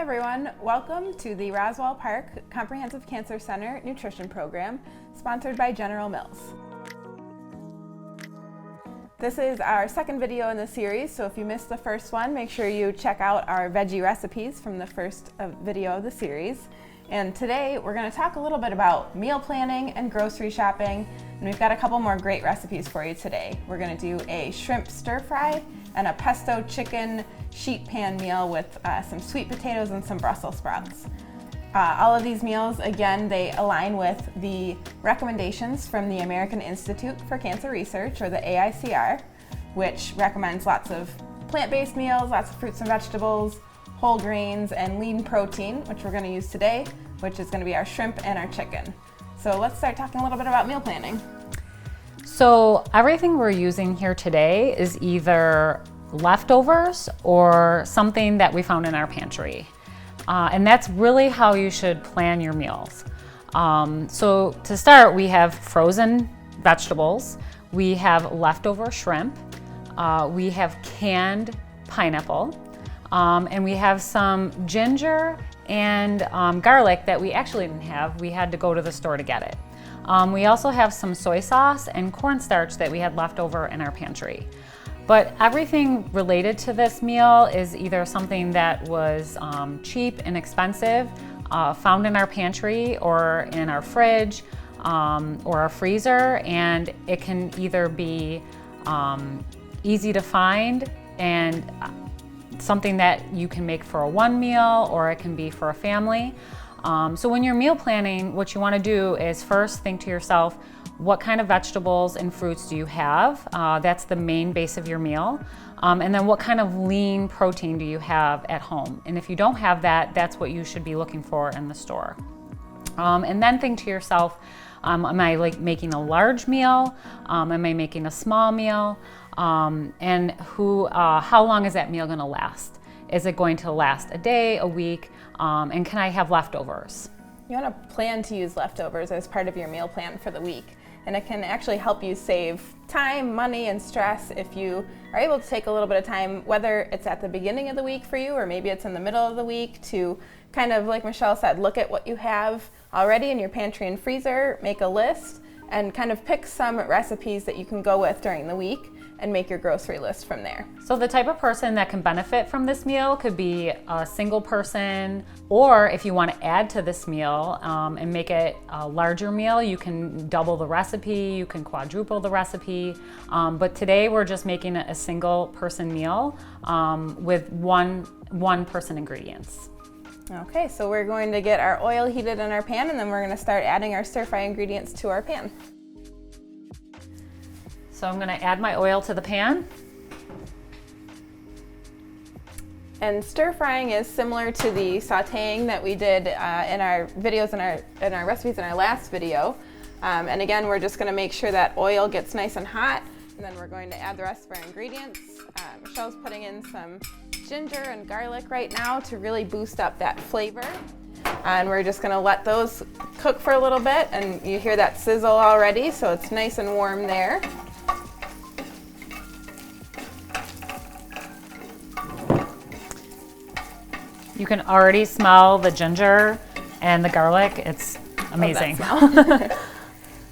everyone, welcome to the Roswell Park Comprehensive Cancer Center Nutrition Program, sponsored by General Mills. This is our second video in the series, so if you missed the first one, make sure you check out our veggie recipes from the first video of the series. And today we're going to talk a little bit about meal planning and grocery shopping, and we've got a couple more great recipes for you today. We're going to do a shrimp stir fry and a pesto chicken sheet pan meal with some sweet potatoes and some Brussels sprouts. All of these meals, again, they align with the recommendations from the American Institute for Cancer Research, or the AICR, which recommends lots of plant-based meals, lots of fruits and vegetables, whole grains, and lean protein, which we're going to use today, which is going to be our shrimp and our chicken. So let's start talking a little bit about meal planning. So everything we're using here today is either leftovers or something that we found in our pantry. And that's really how you should plan your meals. So to start, we have frozen vegetables, we have leftover shrimp, we have canned pineapple, and we have some ginger and garlic that we actually didn't have. We had to go to the store to get it. We also have some soy sauce and cornstarch that we had left over in our pantry. But everything related to this meal is either something that was cheap and expensive, found in our pantry or in our fridge or our freezer, and it can either be easy to find and something that you can make for a one meal, or it can be for a family. So when you're meal planning, what you want to do is first think to yourself, what kind of vegetables and fruits do you have? That's the main base of your meal. And then what kind of lean protein do you have at home? And if you don't have that, that's what you should be looking for in the store. And then think to yourself, am I making a large meal? Am I making a small meal? And how long is that meal going to last? Is it going to last a day, a week? And can I have leftovers? You want to plan to use leftovers as part of your meal plan for the week. And it can actually help you save time, money, and stress if you are able to take a little bit of time, whether it's at the beginning of the week for you or maybe it's in the middle of the week, to kind of, like Michelle said, look at what you have already in your pantry and freezer, make a list, and kind of pick some recipes that you can go with during the week and make your grocery list from there. So the type of person that can benefit from this meal could be a single person, or if you want to add to this meal and make it a larger meal, you can double the recipe, you can quadruple the recipe. But today we're just making a single person meal with one person ingredients. Okay, so we're going to get our oil heated in our pan, and then we're going to start adding our stir fry ingredients to our pan. So I'm going to add my oil to the pan. And stir frying is similar to the sautéing that we did in our videos in our recipes in our last video. And again, we're just going to make sure that oil gets nice and hot, and then we're going to add the rest of our ingredients. Michelle's putting in some ginger and garlic right now to really boost up that flavor. And we're just going to let those cook for a little bit, and you hear that sizzle already, so it's nice and warm there. You can already smell the ginger and the garlic. It's amazing.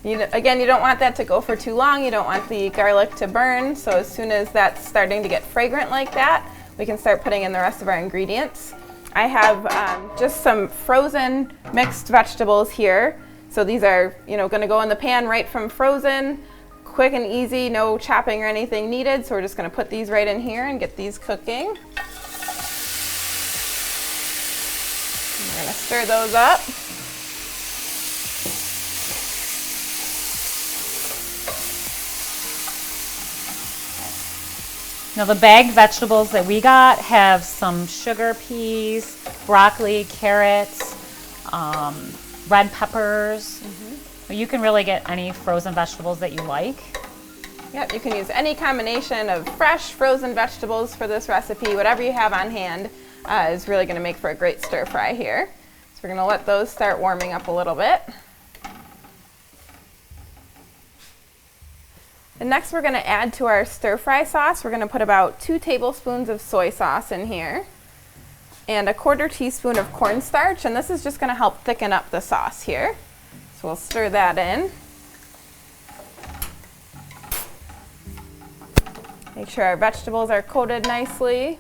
Again, you don't want that to go for too long. You don't want the garlic to burn. So as soon as that's starting to get fragrant like that, we can start putting in the rest of our ingredients. I have just some frozen mixed vegetables here. So these are, going to go in the pan right from frozen, quick and easy, no chopping or anything needed. So we're just going to put these right in here and get these cooking. We're going to stir those up. Now the bagged vegetables that we got have some sugar peas, broccoli, carrots, red peppers. You can really get any frozen vegetables that you like. Yep, you can use any combination of fresh frozen vegetables for this recipe. Whatever you have on hand is really going to make for a great stir fry here. So we're going to let those start warming up a little bit. And next we're going to add to our stir fry sauce. We're going to put about 2 tablespoons of soy sauce in here. and a 1/4 teaspoon of cornstarch, and this is just going to help thicken up the sauce here. So we'll stir that in. Make sure our vegetables are coated nicely.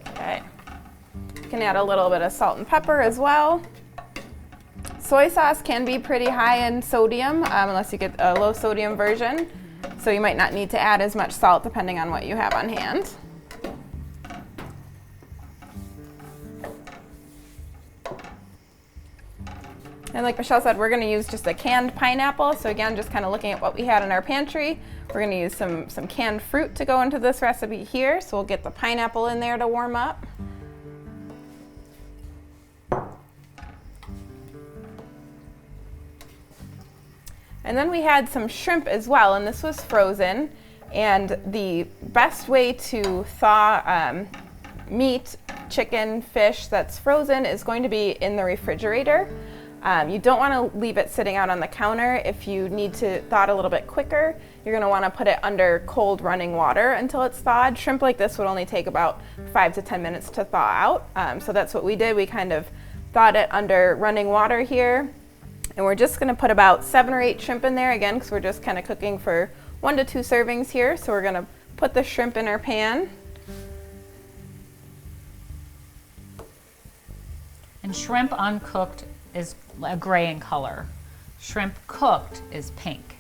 Okay. You can add a little bit of salt and pepper as well. Soy sauce can be pretty high in sodium unless you get a low sodium version, so you might not need to add as much salt depending on what you have on hand. And like Michelle said, we're going to use just a canned pineapple. So again, just kind of looking at what we had in our pantry, we're going to use some canned fruit to go into this recipe here. So we'll get the pineapple in there to warm up. And then we had some shrimp as well, and this was frozen. And the best way to thaw meat, chicken, fish that's frozen is going to be in the refrigerator. You don't want to leave it sitting out on the counter. If you need to thaw it a little bit quicker, you're going to want to put it under cold running water until it's thawed. Shrimp like this would only take about 5 to 10 minutes to thaw out. So that's what we did. We kind of thawed it under running water here. And we're just going to put about 7 or 8 shrimp in there again, because we're just kind of cooking for 1 to 2 servings here. So we're going to put the shrimp in our pan. And shrimp uncooked is a gray in color. Shrimp cooked is pink.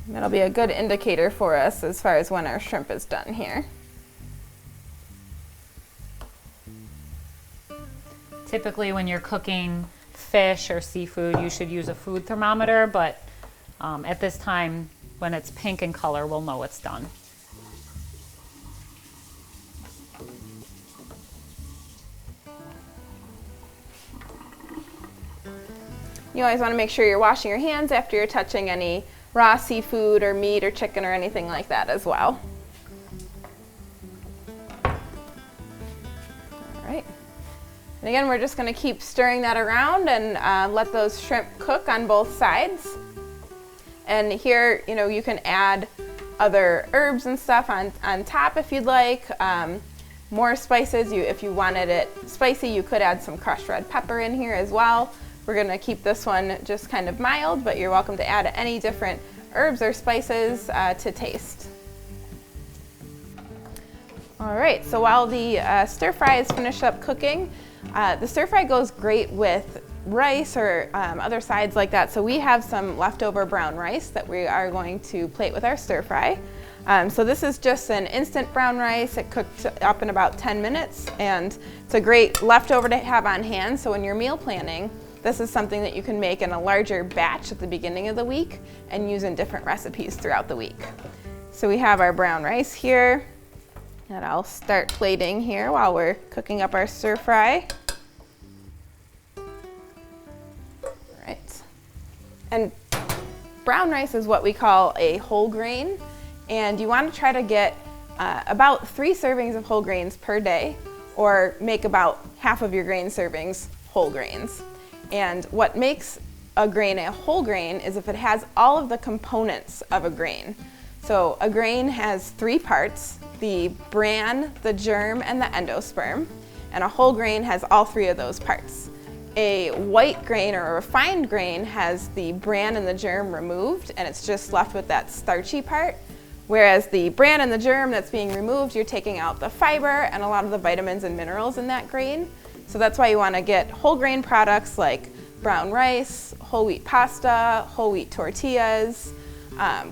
That'll be a good indicator for us as far as when our shrimp is done here. Typically when you're cooking fish or seafood, you should use a food thermometer, but at this time, when it's pink in color, we'll know it's done. You always want to make sure you're washing your hands after you're touching any raw seafood or meat or chicken or anything like that as well. All right. And again, we're just going to keep stirring that around and let those shrimp cook on both sides. And here, you can add other herbs and stuff on top if you'd like. More spices. If you wanted it spicy, you could add some crushed red pepper in here as well. We're going to keep this one just kind of mild, but you're welcome to add any different herbs or spices to taste. All right, so while the stir fry is finished up cooking, the stir fry goes great with rice or other sides like that. So we have some leftover brown rice that we are going to plate with our stir fry. So this is just an instant brown rice. It cooked up in about 10 minutes, and it's a great leftover to have on hand. So when you're meal planning, this is something that you can make in a larger batch at the beginning of the week and use in different recipes throughout the week. So we have our brown rice here, and I'll start plating here while we're cooking up our stir fry. All right. And brown rice is what we call a whole grain, and you want to try to get about 3 servings of whole grains per day, or make about half of your grain servings whole grains. And what makes a grain a whole grain is if it has all of the components of a grain. So a grain has 3 parts: the bran, the germ, and the endosperm. And a whole grain has all 3 of those parts. A white grain or a refined grain has the bran and the germ removed, and it's just left with that starchy part. Whereas the bran and the germ that's being removed, you're taking out the fiber and a lot of the vitamins and minerals in that grain. So that's why you want to get whole grain products like brown rice, whole wheat pasta, whole wheat tortillas,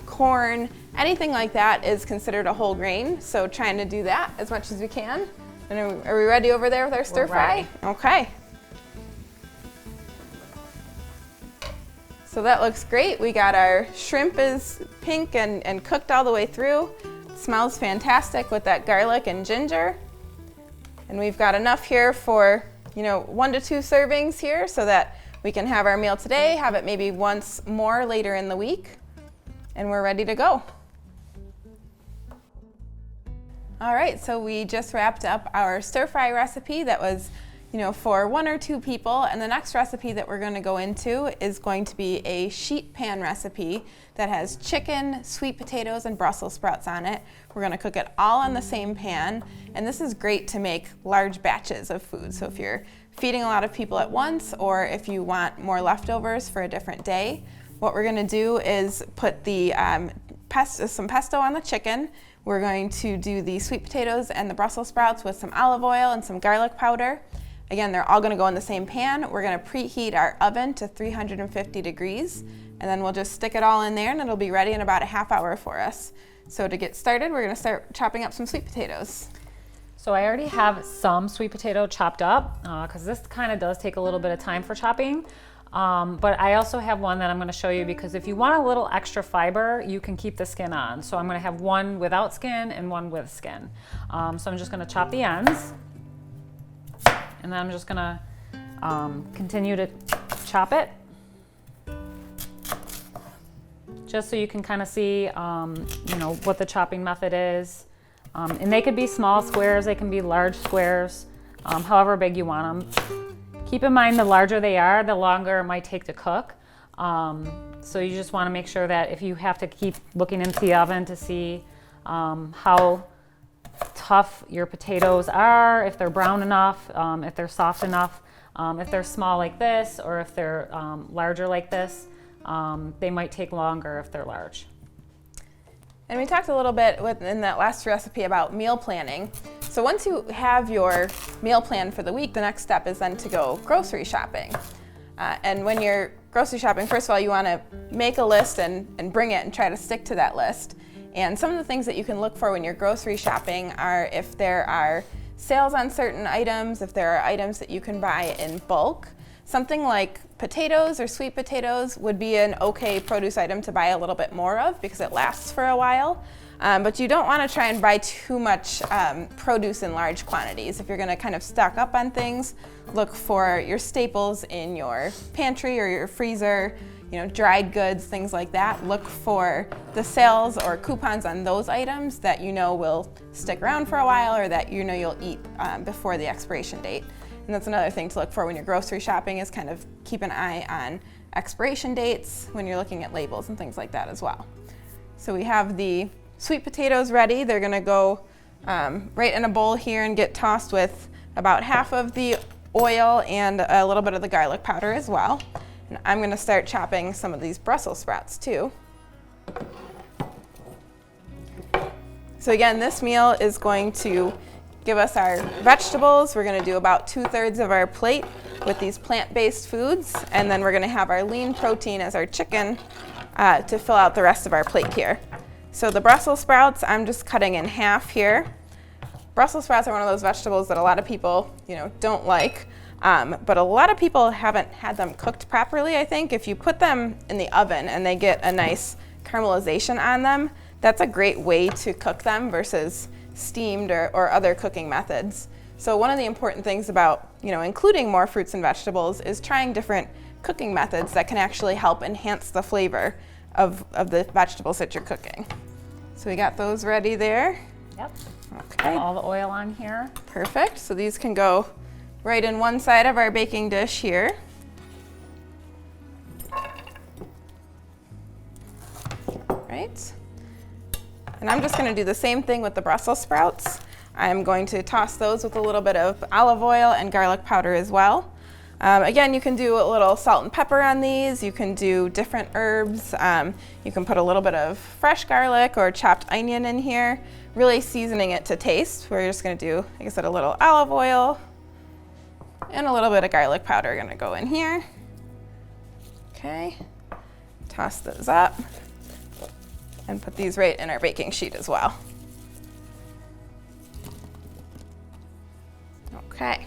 corn, anything like that is considered a whole grain. So trying to do that as much as we can. And are we ready over there with our stir fry? Okay. So that looks great. We got our shrimp is pink and cooked all the way through. It smells fantastic with that garlic and ginger. And we've got enough here for 1 to 2 servings here, so that we can have our meal today, have it maybe once more later in the week, and we're ready to go. All right, so we just wrapped up our stir fry recipe that was for 1 or 2 people. And the next recipe that we're going to go into is going to be a sheet pan recipe that has chicken, sweet potatoes, and Brussels sprouts on it. We're going to cook it all on the same pan, and this is great to make large batches of food. So if you're feeding a lot of people at once, or if you want more leftovers for a different day, what we're going to do is put the some pesto on the chicken. We're going to do the sweet potatoes and the Brussels sprouts with some olive oil and some garlic powder. Again, they're all going to go in the same pan. We're going to preheat our oven to 350 degrees, and then we'll just stick it all in there and it'll be ready in about a half hour for us. So to get started, we're going to start chopping up some sweet potatoes. So I already have some sweet potato chopped up because this kind of does take a little bit of time for chopping. But I also have one that I'm going to show you because if you want a little extra fiber, you can keep the skin on. So I'm going to have one without skin and one with skin. So I'm just going to chop the ends. And then I'm just gonna continue to chop it, just so you can kind of see, what the chopping method is. And they could be small squares, they can be large squares, however big you want them. Keep in mind, the larger they are, the longer it might take to cook. So you just want to make sure that if you have to keep looking into the oven to see how tough your potatoes are, if they're brown enough, if they're soft enough, if they're small like this, or if they're larger like this, they might take longer if they're large. And we talked a little bit in that last recipe about meal planning. So once you have your meal plan for the week, the next step is then to go grocery shopping. And when you're grocery shopping, first of all, you want to make a list and bring it and try to stick to that list. And some of the things that you can look for when you're grocery shopping are if there are sales on certain items, if there are items that you can buy in bulk. Something like potatoes or sweet potatoes would be an okay produce item to buy a little bit more of because it lasts for a while. But you don't want to try and buy too much produce in large quantities. If you're going to kind of stock up on things, look for your staples in your pantry or your freezer. Dried goods, things like that. Look for the sales or coupons on those items that will stick around for a while or that you'll eat before the expiration date. And that's another thing to look for when you're grocery shopping is kind of keep an eye on expiration dates when you're looking at labels and things like that as well. So we have the sweet potatoes ready. They're going to go right in a bowl here and get tossed with about half of the oil and a little bit of the garlic powder as well. And I'm going to start chopping some of these Brussels sprouts too. So again, this meal is going to give us our vegetables. We're going to do about 2/3 of our plate with these plant-based foods, and then we're going to have our lean protein as our chicken to fill out the rest of our plate here. So the Brussels sprouts, I'm just cutting in half here. Brussels sprouts are one of those vegetables that a lot of people, don't like. But a lot of people haven't had them cooked properly, I think. If you put them in the oven and they get a nice caramelization on them, that's a great way to cook them versus steamed or other cooking methods. So one of the important things about, including more fruits and vegetables is trying different cooking methods that can actually help enhance the flavor of the vegetables that you're cooking. So we got those ready there. Yep. Okay. All the oil on here. Perfect. So these can go right in one side of our baking dish here. Right. And I'm just going to do the same thing with the Brussels sprouts. I'm going to toss those with a little bit of olive oil and garlic powder as well. Again, you can do a little salt and pepper on these. You can do different herbs. You can put a little bit of fresh garlic or chopped onion in here, really seasoning it to taste. We're just going to do, like I said, a little olive oil and a little bit of garlic powder going to go in here. Okay, toss those up and put these right in our baking sheet as well. Okay.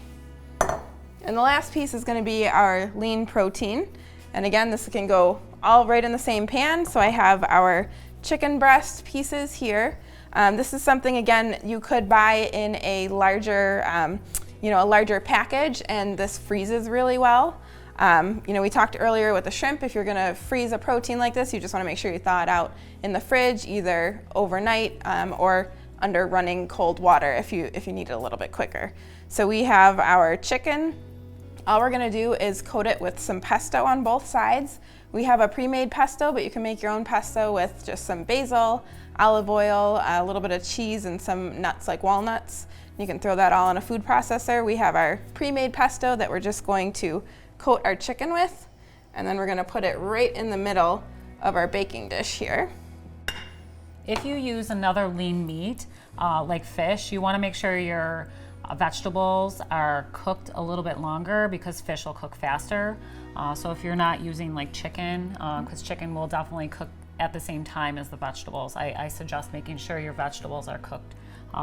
And the last piece is going to be our lean protein. And again, this can go all right in the same pan. So I have our chicken breast pieces here. This is something, again, you could buy in a larger, a larger package, and this freezes really well. We talked earlier with the shrimp, if you're going to freeze a protein like this, you just want to make sure you thaw it out in the fridge, either overnight or under running cold water if you need it a little bit quicker. So we have our chicken. All we're gonna do is coat it with some pesto on both sides. We have a pre-made pesto, but you can make your own pesto with just some basil, olive oil, a little bit of cheese, and some nuts like walnuts. You can throw that all in a food processor. We have our pre-made pesto that we're just going to coat our chicken with, and then we're gonna put it right in the middle of our baking dish here. If you use another lean meat, like fish, you wanna make sure your vegetables are cooked a little bit longer because fish will cook faster. So if you're not using like chicken, because chicken will definitely cook at the same time as the vegetables, I suggest making sure your vegetables are cooked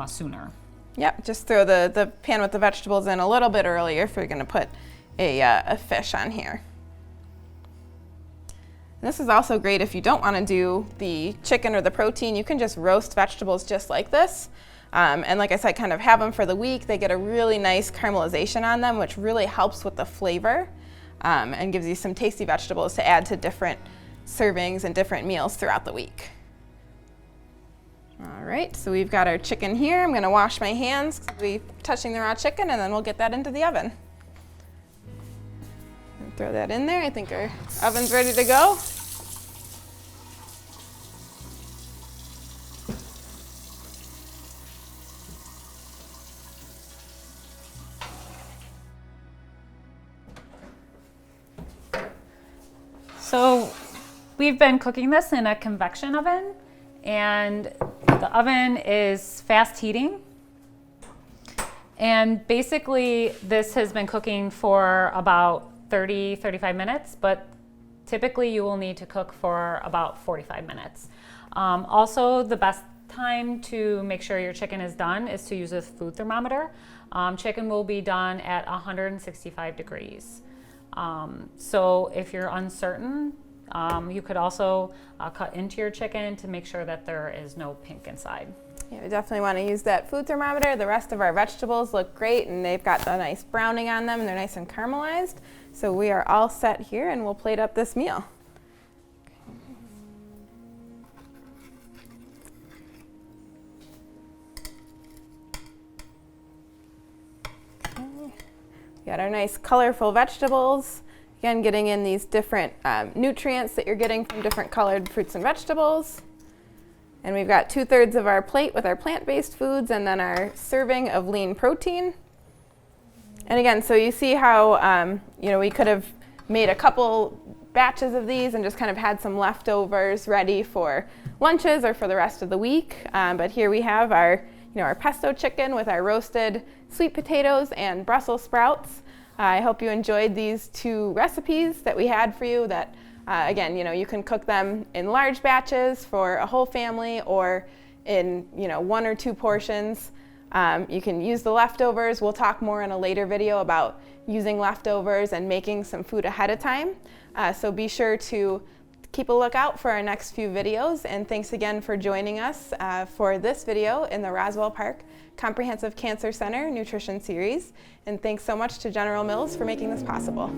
sooner. Yep, just throw the pan with the vegetables in a little bit earlier if you're gonna put a fish on here. And this is also great if you don't wanna do the chicken or the protein. You can just roast vegetables just like this. And like I said, kind of have them for the week. They get a really nice caramelization on them, which really helps with the flavor and gives you some tasty vegetables to add to different servings and different meals throughout the week. All right, so we've got our chicken here. I'm gonna wash my hands because we're touching the raw chicken, and then we'll get that into the oven. And throw that in there. I think our oven's ready to go. So we've been cooking this in a convection oven, and the oven is fast heating. And basically this has been cooking for about 30-35 minutes, but typically you will need to cook for about 45 minutes. Also, the best time to make sure your chicken is done is to use a food thermometer. Chicken will be done at 165 degrees. So if you're uncertain, you could also cut into your chicken to make sure that there is no pink inside. Yeah, we definitely want to use that food thermometer. The rest of our vegetables look great, and they've got the nice browning on them, and they're nice and caramelized. So we are all set here, and we'll plate up this meal. Got our nice colorful vegetables. Again, getting in these different nutrients that you're getting from different colored fruits and vegetables. And we've got 2/3 of our plate with our plant-based foods, and then our serving of lean protein. And again, so you see how we could have made a couple batches of these and just kind of had some leftovers ready for lunches or for the rest of the week. But here we have our pesto chicken with our roasted sweet potatoes and Brussels sprouts. I hope you enjoyed these two recipes that we had for you that, again, you can cook them in large batches for a whole family or in, 1 or 2 portions. You can use the leftovers. We'll talk more in a later video about using leftovers and making some food ahead of time. So be sure to keep a lookout for our next few videos, and thanks again for joining us for this video in the Roswell Park Comprehensive Cancer Center Nutrition Series. And thanks so much to General Mills for making this possible.